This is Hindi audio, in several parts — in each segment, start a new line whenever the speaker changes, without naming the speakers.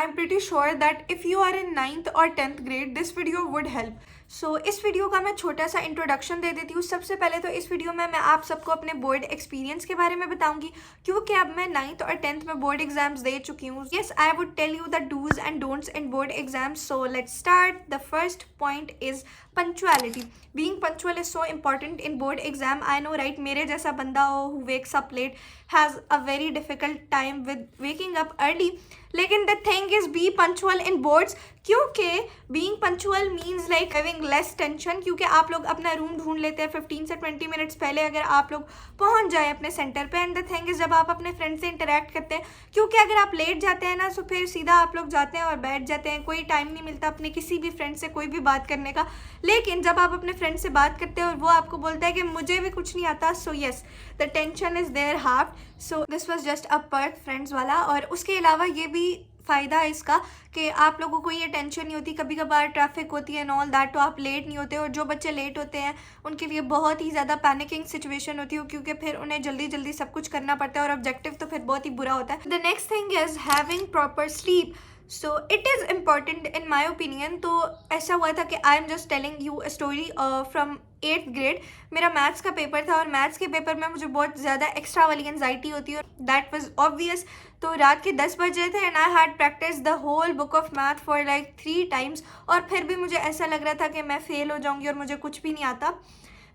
I'm pretty sure that if you are in 9th or 10th grade, this video would help. So इस वीडियो का मैं छोटा सा इंट्रोडक्शन दे देती हूँ। सबसे पहले तो इस वीडियो में मैं आप सबको अपने बोर्ड एक्सपीरियंस के बारे में बताऊंगी, क्योंकि अब मैं 9th और 10th में बोर्ड एग्जाम्स दे चुकी हूँ। Yes, I would tell you the do's and don'ts in board exams. So let's start. The first point is punctuality. Being punctual is so important in board exam. I know, right? मेरे जैसा बंदा हो who wakes up late has a very difficult time with waking up early. लेकिन the thing is be punctual in boards, क्योंकि being punctual means like having less tension, क्योंकि आप लोग अपना रूम ढूंढ लेते हैं 15 से 20 मिनट्स पहले अगर आप लोग पहुंच जाए अपने सेंटर पे। एंड द थिंग इज जब आप अपने फ्रेंड से इंटरेक्ट करते हैं, क्योंकि अगर आप लेट जाते हैं ना तो फिर सीधा आप लोग जाते हैं और बैठ जाते हैं, कोई टाइम नहीं मिलता अपने किसी भी फ्रेंड से कोई भी बात करने का। लेकिन जब आप अपने फ्रेंड से बात करते हैं और वो आपको बोलता है कि मुझे भी कुछ नहीं आता, so yes the tension is there half. So this was just a perk friends वाला। और उसके अलावा ये भी फ़ायदा है इसका कि आप लोगों को ये टेंशन नहीं होती, कभी कभार ट्रैफिक होती है एंड ऑल दैट, तो आप लेट नहीं होते। और जो बच्चे लेट होते हैं उनके लिए बहुत ही ज़्यादा पैनिकिंग सिचुएशन होती है, क्योंकि फिर उन्हें जल्दी जल्दी सब कुछ करना पड़ता है और ऑब्जेक्टिव तो फिर बहुत ही बुरा होता है। The next thing is having proper sleep. So it is important in my opinion. तो ऐसा हुआ था कि I am just telling you a story from 8th grade. मेरा मैथ्स का पेपर था और मैथ्स के पेपर में मुझे बहुत ज़्यादा एक्स्ट्रा वाली एंजाइटी होती है, दैट वाज ऑब्वियस। तो रात के 10 बजे थे and I had practice the whole book of math for like 3 times, और फिर भी मुझे ऐसा लग रहा था कि मैं फेल हो जाऊंगी और मुझे कुछ भी नहीं आता।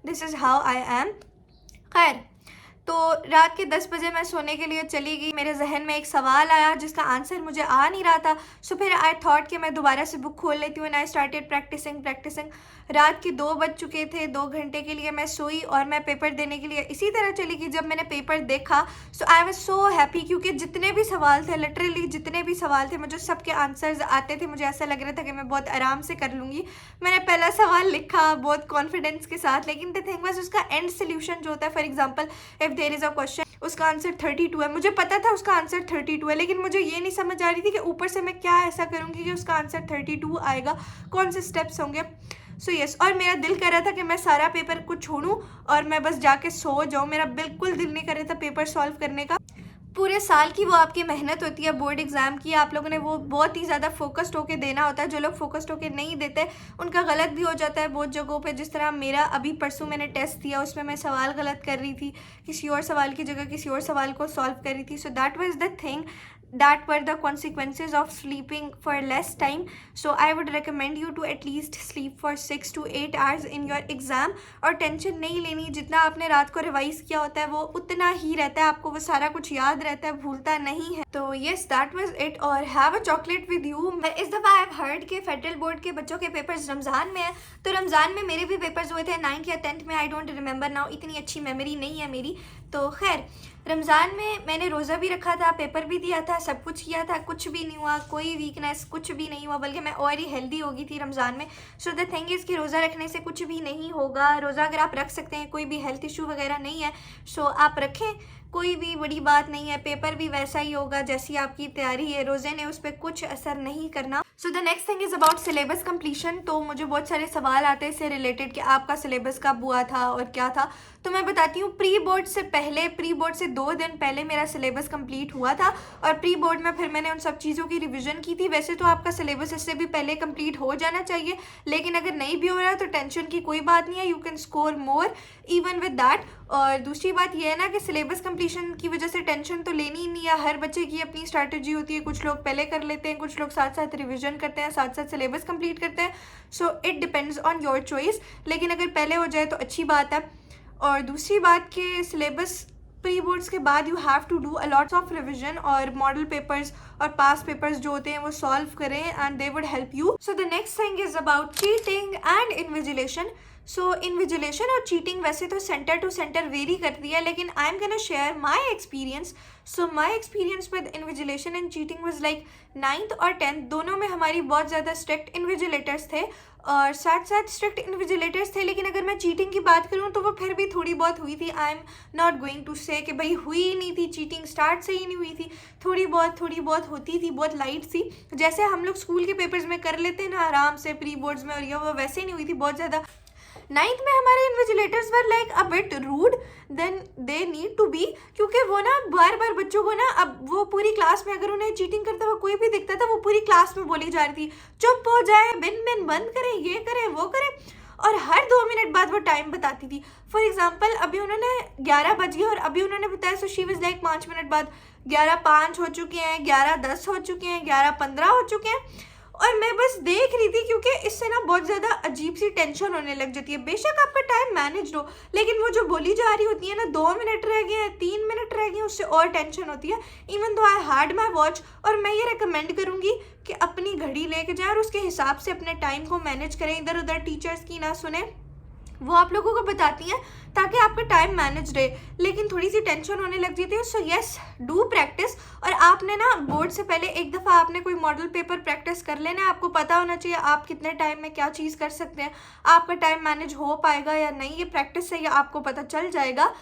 This is how I am. खैर, तो रात के 10 बजे मैं सोने के लिए चली गई। मेरे जहन में एक सवाल आया जिसका आंसर मुझे आ नहीं रहा था। सो फिर आई थॉट कि मैं दोबारा से बुक खोल लेती हूँ एंड आई स्टार्टेड प्रैक्टिसिंग। रात के 2 बज चुके थे। 2 घंटे के लिए मैं सोई और मैं पेपर देने के लिए इसी तरह चली गई। जब मैंने पेपर देखा सो आई वाज सो हैप्पी, क्योंकि जितने भी सवाल थे, लिटरली जितने भी सवाल थे, मुझे सबके आंसर्स आते थे। मुझे ऐसा लग रहा था कि मैं बहुत आराम से कर लूँगी। मैंने पहला सवाल लिखा बहुत कॉन्फिडेंस के साथ, लेकिन द थिंग वाज उसका एंड सोल्यूशन जो होता है, for example if there is a question, उसका आंसर 32 है। मुझे पता था उसका आंसर 32 है, लेकिन मुझे ये नहीं समझ आ रही थी कि ऊपर से मैं क्या ऐसा करूँगी कि उसका आंसर 32 आएगा, कौन से स्टेप्स होंगे। सो यस, और मेरा दिल कर रहा था कि मैं सारा पेपर को छोड़ूं और मैं बस जाके सो जाऊं। मेरा बिल्कुल दिल नहीं कर रहा था पेपर सॉल्व करने का। पूरे साल की वो आपकी मेहनत होती है बोर्ड एग्जाम की, आप लोगों ने वो बहुत ही ज़्यादा फोकस्ड होकर देना होता है। जो लोग फोकस्ड होकर नहीं देते उनका गलत भी हो जाता है बहुत जगहों पे। जिस तरह मेरा अभी परसों मैंने टेस्ट दिया, उसमें मैं सवाल गलत कर रही थी, किसी और सवाल की जगह किसी और सवाल को सॉल्व कर रही थी। So that was the thing, that were the consequences of sleeping for less time. So I would recommend you to at least sleep for 6 to 8 hours in your exam. और टेंशन नहीं लेनी, जितना आपने रात को रिवाइज किया होता है वो उतना ही रहता है, आपको वो सारा कुछ याद रहता है, भूलता नहीं है। तो yes, that was it। और have a chocolate with you। इस दफ़ा आई हैव हर्ड के फेडरल बोर्ड के बच्चों के पेपर्स रमज़ान में है, तो रमज़ान में मेरे भी पेपर्स हुए थे 9th या 10th में, आई डोंट रिमेंबर नाउ, इतनी अच्छी मेमोरी नहीं है मेरी। तो खैर, रमज़ान में मैंने रोज़ा भी रखा था, पेपर भी दिया था, सब कुछ किया था, कुछ भी नहीं हुआ, कोई वीकनेस कुछ भी नहीं हुआ, बल्कि मैं और ही हेल्दी हो गई थी रमज़ान में। सो द थिंग इज़ कि रोज़ा रखने से कुछ भी नहीं होगा। रोज़ा अगर आप रख सकते हैं, कोई भी हेल्थ इशू वगैरह नहीं है, सो आप रखें, कोई भी बड़ी बात नहीं है। पेपर भी वैसा ही होगा जैसी आपकी तैयारी है, रोज़े ने उस पर कुछ असर नहीं करना। सो the next thing is about syllabus completion. तो मुझे बहुत सारे सवाल आते हैं इससे रिलेटेड कि आपका सिलेबस कब हुआ था और क्या था। तो मैं बताती हूँ, प्री बोर्ड से पहले, प्री बोर्ड से 2 दिन पहले मेरा सिलेबस कंप्लीट हुआ था, और प्री बोर्ड में फिर मैंने उन सब चीज़ों की रिवीजन की थी। वैसे तो आपका सिलेबस इससे भी पहले कंप्लीट हो जाना चाहिए, लेकिन अगर नहीं भी हो रहा है तो टेंशन की कोई बात नहीं है, you can score more even with that. और दूसरी बात यह है ना कि सिलेबस कंप्लीशन की वजह से टेंशन तो लेनी ही नहीं है। हर बच्चे की अपनी स्ट्रैटेजी होती है, कुछ लोग पहले कर लेते हैं, कुछ लोग साथ साथ रिविजन करते हैं, साथ साथ सिलेबस कंप्लीट करते हैं। So it depends on your choice, लेकिन अगर पहले हो जाए तो अच्छी बात है। और दूसरी बात कि सिलेबस प्री बोर्ड्स के बाद you have to do a lots of revision, और मॉडल पेपर्स और पास पेपर्स जो होते हैं वो सॉल्व करें and they would help you. So the next thing is about cheating and invigilation. So invigilation और चीटिंग वैसे तो सेंटर टू सेंटर वेरी करती है, लेकिन I am gonna share my experience. So my experience with invigilation and cheating was like 9th और 10th दोनों में हमारी बहुत ज़्यादा स्ट्रिक्ट इन्विजिलेटर्स थे और साथ साथ स्ट्रिक्ट इन्विजिलेटर्स थे। लेकिन अगर मैं चीटिंग की बात करूँ तो वो फिर भी थोड़ी बहुत हुई थी। I am not going to say कि भाई हुई ही नहीं थी, चीटिंग स्टार्ट से ही नहीं हुई थी, थोड़ी बहुत होती थी, बहुत लाइट सी, जैसे हम लोग स्कूल के पेपर्स में कर लेते हैं ना आराम से प्री बोर्ड्स में, और ये वो वैसे ही नहीं हुई थी बहुत ज़्यादा। नाइन्थ में हमारे invigilators were like a bit rude than they need to be, क्योंकि वो ना बार बार बच्चों को ना, अब वो पूरी क्लास में अगर उन्हें चीटिंग करता हुआ कोई भी दिखता था वो पूरी क्लास में बोली जा रही थी चुप हो जाए, बिन बिन बंद करें, ये करें वो करें, और हर 2 मिनट बाद वो टाइम बताती थी। फॉर एग्जाम्पल अभी उन्होंने 11 बज गए और अभी उन्होंने बताया, so she was like 5 minute बाद 11:05 हो चुके हैं, 11:10 हो चुके हैं, 11:15 हो चुके हैं, और मैं बस देख रही थी, क्योंकि इससे ना बहुत ज़्यादा अजीब सी टेंशन होने लग जाती है। बेशक आपका टाइम मैनेज हो, लेकिन वो जो बोली जा रही होती है ना 2 मिनट रह गए हैं, 3 मिनट रह गए हैं, उससे और टेंशन होती है। Even though I had my watch, और मैं ये रिकमेंड करूँगी कि अपनी घड़ी लेके जाएं और उसके हिसाब से अपने टाइम को मैनेज करें, इधर उधर टीचर्स की ना सुने, वो आप लोगों को बताती हैं ताकि आपका टाइम मैनेज रहे, लेकिन थोड़ी सी टेंशन होने लग जाती है। सो यस, डू प्रैक्टिस, और आपने ना बोर्ड से पहले एक दफ़ा आपने कोई मॉडल पेपर प्रैक्टिस कर लेना, आपको पता होना चाहिए आप कितने टाइम में क्या चीज़ कर सकते हैं, आपका टाइम मैनेज हो पाएगा या नहीं, ये प्रैक्टिस से ही आपको पता चल जाएगा।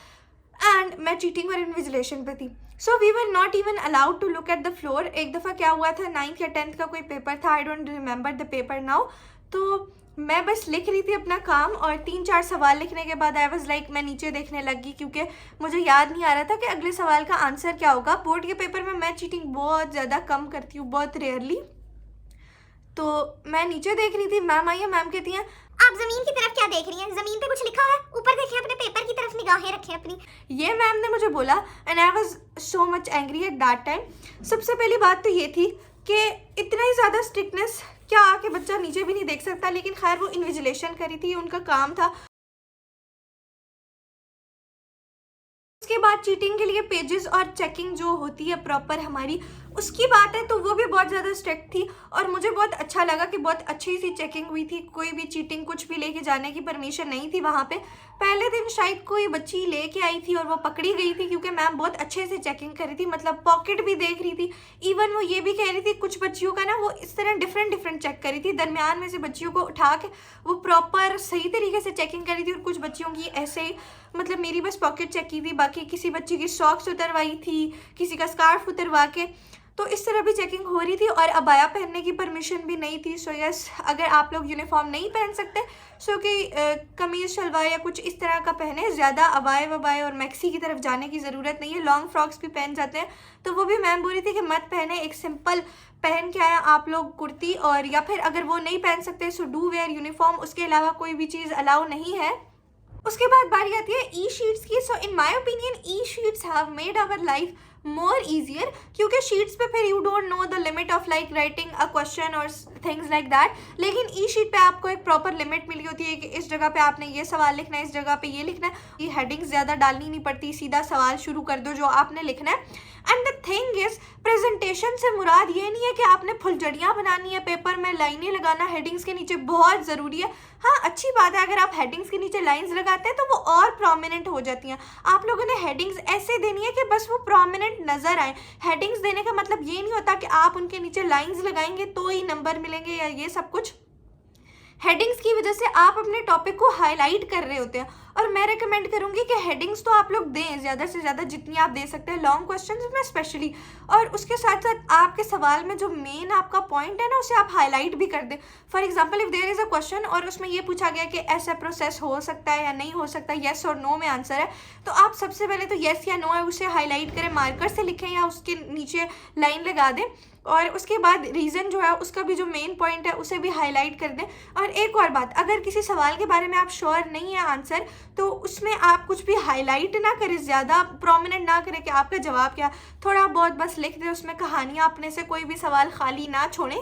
एंड मैं चीटिंग और इन्विजिलेशन पे थी, so we were not even allowed to look at the floor. एक दफ़ा क्या हुआ था, 9th या 10th का कोई पेपर था, I don't remember the paper now, तो मैं बस लिख रही थी अपना काम, और 3-4 सवाल लिखने के बाद आई वाज लाइक मैं नीचे देखने लगी, क्योंकि मुझे याद नहीं आ रहा था कि अगले सवाल का आंसर क्या होगा। बोर्ड के पेपर में मैं चीटिंग बहुत ज़्यादा कम करती हूँ, बहुत रेयरली, तो मैं नीचे देख रही थी, मैम आई है, मैम कहती हैं
आप जमीन की तरफ क्या देख रही हैं? जमीन पे कुछ लिखा है? ऊपर देखें, अपने पेपर की तरफ निगाहें रखें अपनी।
ये मैम ने मुझे बोला, and I was so much angry at that time. सबसे पहली बात तो ये थी कि इतना ही ज़्यादा स्ट्रिक्टनेस, क्या आके बच्चा नीचे भी नहीं देख सकता, लेकिन खैर वो इन्विजिलेशन करी थी, उनका काम था। उसके बाद चीटिंग के लिए पेजेस और चेकिंग जो होती है प्रॉपर हमारी, उसकी बात है तो वो भी बहुत ज़्यादा स्ट्रिक्ट थी, और मुझे बहुत अच्छा लगा कि बहुत अच्छी सी चेकिंग हुई थी, कोई भी चीटिंग कुछ भी लेके जाने की परमिशन नहीं थी वहाँ पे। पहले दिन शायद कोई बच्ची लेके आई थी और वो पकड़ी गई थी, क्योंकि मैम बहुत अच्छे से चेकिंग करी थी, मतलब पॉकेट भी देख रही थी। इवन वो ये भी कह रही थी कुछ बच्चियों का ना वो इस तरह डिफरेंट चेक करी थी, दरमियान में से बच्चियों को उठा के वो प्रॉपर सही तरीके से चेकिंग करी थी, और कुछ बच्चियों की ऐसे ही, मतलब मेरी बस पॉकेट चेक की थी, बाकी किसी बच्ची की सॉक्स उतरवाई थी, किसी का स्कार्फ उतरवा के, तो इस तरह भी चेकिंग हो रही थी, और अबाया पहनने की परमिशन भी नहीं थी। सो यस, अगर आप लोग यूनिफॉर्म नहीं पहन सकते, सो कि कमीज़ शलवार या कुछ इस तरह का पहने, ज़्यादा अबाए वबाए और मैक्सी की तरफ जाने की ज़रूरत नहीं है, लॉन्ग फ्रॉक्स भी पहन जाते हैं, तो वो भी मैम बोल रही थी कि मत पहने, एक सिंपल पहन के आया आप लोग कुर्ती, और या फिर अगर वो नहीं पहन सकते सो डू वेयर यूनिफॉर्म, उसके अलावा कोई भी चीज़ अलाउ नहीं है। उसके बाद बारी आती है ई शीट्स की। So in my opinion e sheets have made our life more easier, क्योंकि शीट्स पे फिर you don't know the limit of like writing a question और थिंग्स लाइक दैट, लेकिन ई शीट पे आपको एक प्रॉपर लिमिट मिली होती है कि इस जगह पे आपने ये सवाल लिखना है, इस जगह पे ये लिखना है, ये हेडिंग्स ज़्यादा डालनी नहीं पड़ती, सीधा सवाल शुरू कर दो जो आपने लिखना है। And the thing is, presentation से मुराद ये नहीं है कि आपने फुलझड़ियाँ बनानी है पेपर में, लाइनें लगाना हेडिंग्स के नीचे बहुत ज़रूरी है। हाँ, अच्छी बात है अगर आप हेडिंग्स के नीचे लाइंस लगाते हैं तो वो और प्रोमिनेंट हो जाती हैं। आप लोगों ने हेडिंग्स ऐसे देनी है कि बस वो प्रोमिनेंट नज़र आए। हेडिंग्स देने का मतलब ये नहीं होता कि आप उनके नीचे लाइंस लगाएंगे तो ही नंबर मिलेंगे या ये सब कुछ। हेडिंग्स की वजह से आप अपने टॉपिक को हाईलाइट कर रहे होते हैं, और मैं रिकमेंड करूंगी कि हेडिंग्स तो आप लोग दें ज़्यादा से ज़्यादा जितनी आप दे सकते हैं, लॉन्ग क्वेश्चंस में स्पेशली, और उसके साथ साथ आपके सवाल में जो मेन आपका पॉइंट है ना उसे आप हाईलाइट भी कर दें। For example if there is a question और उसमें ये पूछा गया कि ऐसा प्रोसेस हो सकता है या नहीं हो सकता, येस और नो में आंसर है, तो आप सबसे पहले तो येस या नो है उसे हाईलाइट करें, मार्कर से लिखें या उसके नीचे लाइन लगा दें, और उसके बाद रीज़न जो है उसका भी जो मेन पॉइंट है उसे भी हाईलाइट कर दें। और एक और बात, अगर किसी सवाल के बारे में आप श्योर नहीं है आंसर, तो उसमें आप कुछ भी हाईलाइट ना करें, ज़्यादा प्रोमिनेंट ना करें कि आपका जवाब क्या, थोड़ा बहुत बस लिख दें उसमें कहानियाँ अपने से, कोई भी सवाल खाली ना छोड़ें।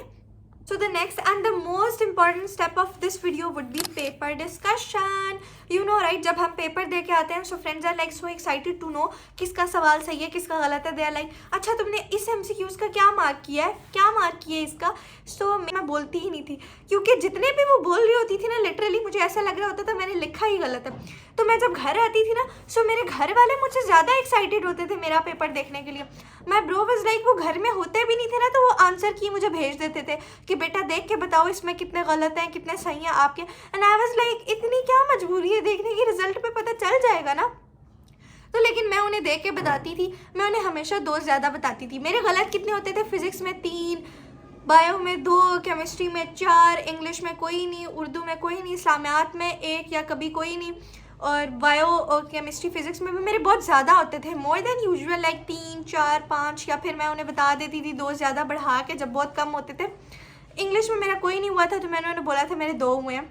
So the next and the most important step of this video would be paper discussion. You know right, जब हम पेपर दे के आते हैं so friends are like so excited to know किसका सवाल सही है किसका गलत है। They are like अच्छा तुमने इस MCQs का क्या मार्क किया है, क्या मार्क किया है इसका। So मैं बोलती ही नहीं थी, क्योंकि जितने भी वो बोल रही होती थी ना लिटरली मुझे ऐसा लग रहा होता था मैंने लिखा ही गलत है। तो मैं जब घर आती थी ना सो मेरे घर वाले मुझसे ज़्यादा एक्साइटेड होते थे मेरा पेपर देखने के लिए। माई ब्रो वाज लाइक वो घर में होते भी नहीं थे ना तो वो आंसर की मुझे भेज देते थे कि बेटा देख के बताओ इसमें कितने गलत हैं कितने सही हैं आपके। एंड आई वाज लाइक इतनी क्या मजबूरी है देखने की, रिजल्ट पे पता चल जाएगा ना। तो लेकिन मैं उन्हें देख के बताती थी, मैं उन्हें हमेशा 2 ज़्यादा बताती थी। मेरे गलत कितने होते थे, फिजिक्स में 3, बायो में 2, केमिस्ट्री में 4, इंग्लिश में कोई नहीं, उर्दू में कोई नहीं, इस्लामियात में 1 या कभी कोई नहीं, और बायो और केमिस्ट्री फिजिक्स में भी मेरे बहुत ज़्यादा होते थे, मोर देन यूजुअल, लाइक 3, 4, 5, या फिर मैं उन्हें बता देती थी 2 ज़्यादा बढ़ा के जब बहुत कम होते थे। इंग्लिश में मेरा कोई नहीं हुआ था तो मैंने उन्हें बोला था मेरे 2 हुए हैं,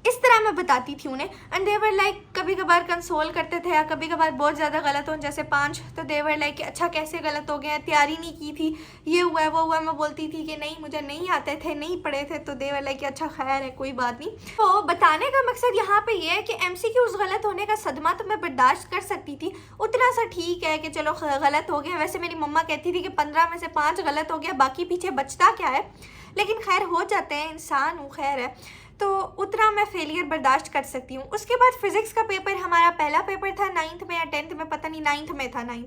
इस तरह मैं बताती थी उन्हें। एंड दे वर लाइक, कभी कभार कंसोल करते थे या कभी कभार बहुत ज़्यादा गलत हो जैसे 5, तो दे वर लाइक कि अच्छा कैसे गलत हो गए हैं, तैयारी नहीं की थी, ये हुआ है वो हुआ है। मैं बोलती थी कि नहीं मुझे नहीं आते थे, नहीं पढ़े थे, तो दे वर लाइक कि अच्छा खैर है कोई बात नहीं। तो बताने का मकसद यहाँ पे ये है कि MCQs गलत होने का सदमा तो मैं बर्दाश्त कर सकती थी, उतना सा ठीक है कि चलो गलत हो गया। वैसे मेरी मम्मा कहती थी कि 15 में से 5 गलत हो गया, बाकी पीछे बचता क्या है, लेकिन खैर हो जाते हैं, इंसान हूँ, खैर है, तो उतना मैं फेलियर बर्दाश्त कर सकती हूँ। उसके बाद फिजिक्स का पेपर, हमारा पहला पेपर था 9th में या 10th में, पता नहीं 9th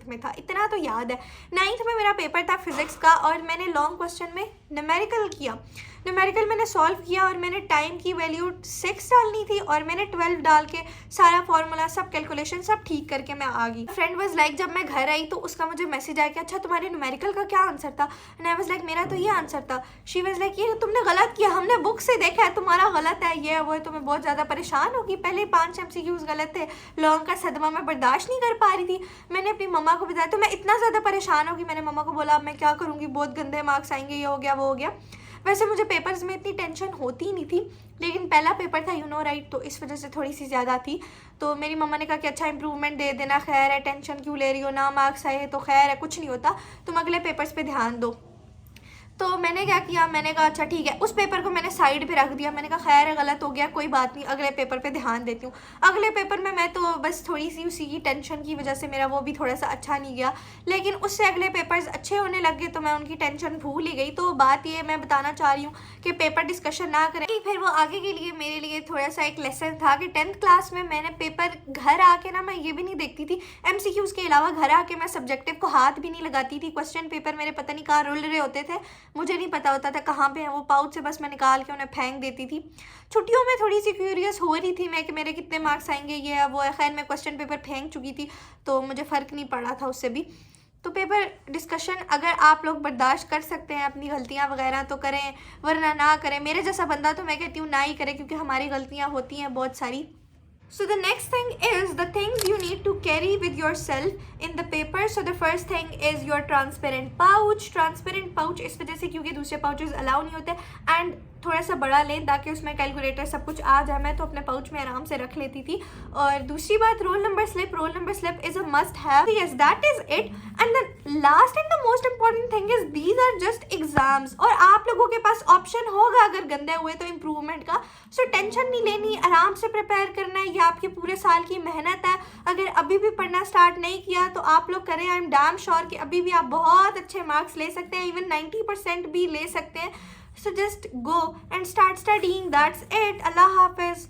में था, इतना तो याद है। 9th में मेरा पेपर था फिजिक्स का, और मैंने लॉन्ग क्वेश्चन में न्यूमेरिकल किया। न्यूमेरिकल मैंने सॉल्व किया और मैंने टाइम की वैल्यू 6 डालनी थी, और मैंने 12 डाल के सारा फार्मूला, सब कैलकुलेशन, सब ठीक करके मैं आ गई। फ्रेंड वाज लाइक, जब मैं घर आई तो उसका मुझे मैसेज आया कि अच्छा तुम्हारे न्यूमेरिकल का क्या आंसर था, एंड आई वाज लाइक मेरा तो ये आंसर था। शी वाज लाइक ये तुमने गलत किया, हमने बुक से देखा है तुम्हारा गलत है, ये वो है। तो मैं बहुत ज़्यादा परेशान होगी, पहले 5 MCQs गलत थे, लॉन्ग का सदमा मैं बर्दाश्त नहीं कर पा रही थी। मैंने अपनी मम्मा को बताया तो मैं इतना ज़्यादा परेशान होगी, मैंने मम्मा को बोला अब मैं क्या करूँगी, बहुत गंदे मार्क्स आएंगे, ये हो गया वो हो गया। वैसे मुझे पेपर्स में इतनी टेंशन होती ही नहीं थी, लेकिन पहला पेपर था, यू नो राइट, तो इस वजह से थोड़ी सी ज़्यादा थी। तो मेरी मम्मा ने कहा कि अच्छा इंप्रूवमेंट दे देना, खैर है, टेंशन क्यों ले रही हो, ना मार्क्स आए तो खैर है, कुछ नहीं होता, तुम अगले पेपर्स पे ध्यान दो। तो मैंने क्या किया, मैंने कहा अच्छा ठीक है, उस पेपर को मैंने साइड पे रख दिया। मैंने कहा खैर है, गलत हो गया, कोई बात नहीं, अगले पेपर पे ध्यान देती हूँ। अगले पेपर में मैं तो बस थोड़ी सी उसी की टेंशन की वजह से मेरा वो भी थोड़ा सा अच्छा नहीं गया, लेकिन उससे अगले पेपर्स अच्छे होने लग गए, तो मैं उनकी टेंशन भूल ही गई। तो बात ये मैं बताना चाह रही हूँ कि पेपर डिस्कशन ना करें, फिर वो आगे के लिए मेरे लिए थोड़ा सा एक लेसन था कि 10th क्लास में मैंने पेपर घर आके ना, मैं ये भी नहीं देखती थी MCQs के अलावा, घर आके मैं सब्जेक्टिव को हाथ भी नहीं लगाती थी। क्वेश्चन पेपर मेरे पता नहीं कहाँ रुल रहे होते थे, मुझे नहीं पता होता था कहाँ पे है वो, पाउच से बस मैं निकाल के उन्हें फेंक देती थी। छुट्टियों में थोड़ी सी क्यूरियस हो रही थी मैं कि मेरे कितने मार्क्स आएंगे, ये है वो है। खैर मैं क्वेश्चन पेपर फेंक चुकी थी तो मुझे फ़र्क नहीं पड़ा था उससे भी। तो पेपर डिस्कशन अगर आप लोग बर्दाश्त कर सकते हैं अपनी गलतियाँ वगैरह तो करें, वरना ना करें। मेरे जैसा बंदा तो मैं कहती हूँ ना ही करें, क्योंकि हमारी गलतियाँ होती हैं बहुत सारी। So the next thing is the things you need to carry with yourself in the paper. So the first thing is your transparent pouch. Transparent pouch इस वजह से क्योंकि दूसरे pouches अलाउ नहीं होते, and थोड़ा सा बड़ा लें ताकि उसमें कैलकुलेटर सब कुछ आ जाए। मैं तो अपने पाउच में आराम से रख लेती थी। और दूसरी बात, roll number slip. Roll number slip is a must have. Yes, that is it. And the last and the most important thing is these are just exams, और आप लोगों के पास ऑप्शन होगा अगर गंदे हुए तो इम्प्रूवमेंट का। सो टेंशन नहीं लेनी, आराम से प्रिपेयर करना है, ये आपकी पूरे साल की मेहनत है। अगर अभी भी पढ़ना स्टार्ट नहीं किया तो आप लोग करें। आई एम डैम श्योर कि अभी भी आप बहुत अच्छे मार्क्स ले सकते हैं, इवन 90% भी ले सकते हैं। So just go and start studying. That's it. Allah Hafiz.